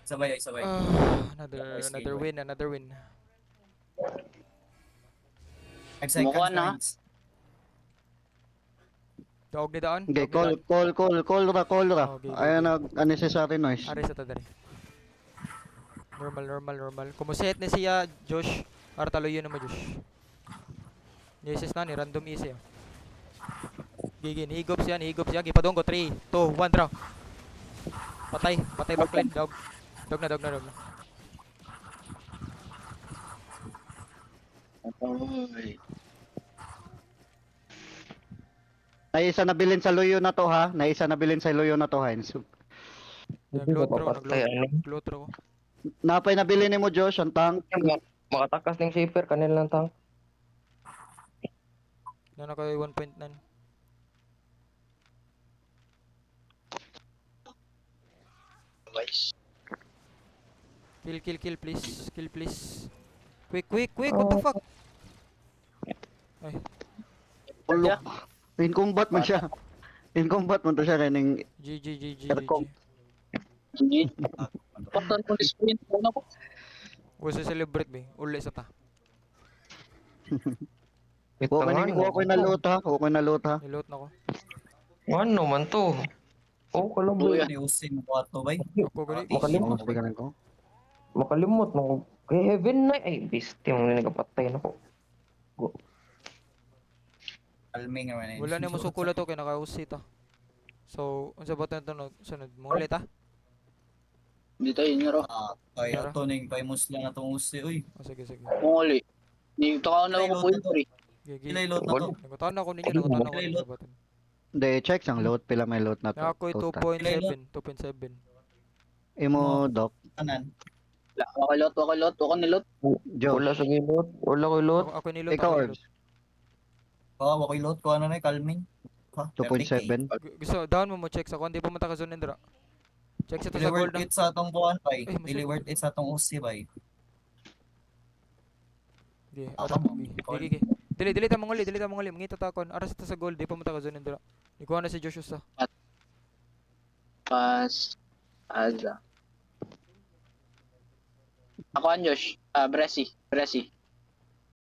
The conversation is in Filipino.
Sabay ay sabay. Another win, another win. 5 Kumukuha seconds na. coins. Daog ni daan, Okay, daog ni daan. call ra. Oh, okay, okay, Ayan okay. nag unnecessary noise. Ari sa tadari. Normal. Kumuset ni siya, Josh. Artalo yun naman, Josh. Nisis na ni, random easy. Gigi, nihigop siya. Gipadong ko, 3, 2, 1, draw. Patay backline, dog. Dog na. Oy. Naisa na bilin sa luyo na to ha. Naisa na bilin sa luyo na to, Heinz. Hindi ko Nag-load papatay. throw ko. Napay na bilin ni mo Josh ang tank. Makatakas ng shaper, kanil lang tank. Yan ako 1.9. Kill, please. Kill, please. Quick, what the fuck? Ay, Ulo. In combat man siya. In combat man to siya kaning GG. Aircom. Hindi. Patan ko sprint ko na ko. Gusto celebrate ba? Uli sa ta. Okay na loot ha. Okay na loot ha. Niloot na ko. Ano man to? Oh, kalaboy. Luya. Ni Usin ko ato bay. Ako gali. Makalimot. Makalimot mo. Kay Heaven na. Ay, beast yung nagapatay na ko. Go. Calming naman eh. Wala na mo sukula to kay nakausi ta. So, unsa ba to sunod mo ulit ha? Dito yun nga ro. Ay, Tara. ato ning paimos lang atong Usi. Uy, Oh, sige. Muli. Dito ka na ako point pre. Gigi. ilay load na to. Nagutan ako ninyo, nagutan ako ninyo sa button. Hindi, check ang loot. Pila may loot na to. Na ako'y Total. 2.7. Imo doc. Kanan. Wakalot. Waka nilot. Josh. Wala sa gilot. Wala ko ilot. Ako niloot. Ikaw, Erbs. Oh, wakoy load ko ano na calming. 2.7. Gusto, down mo check sa kung di pumunta ka zone Indra. Check sa to Dili sa gold worth na. it sa atong kuan bay. Ay, mas- Dili worth it sa atong Usi bay. Di, Ako ara. mo. Gigi. Dili ta manguli. Mangita ta kon. Aras ta sa gold, di pumunta ka zone Indra. Ikuha na si Joshua sa. Pas. Aza. Ako an Josh. Bresi.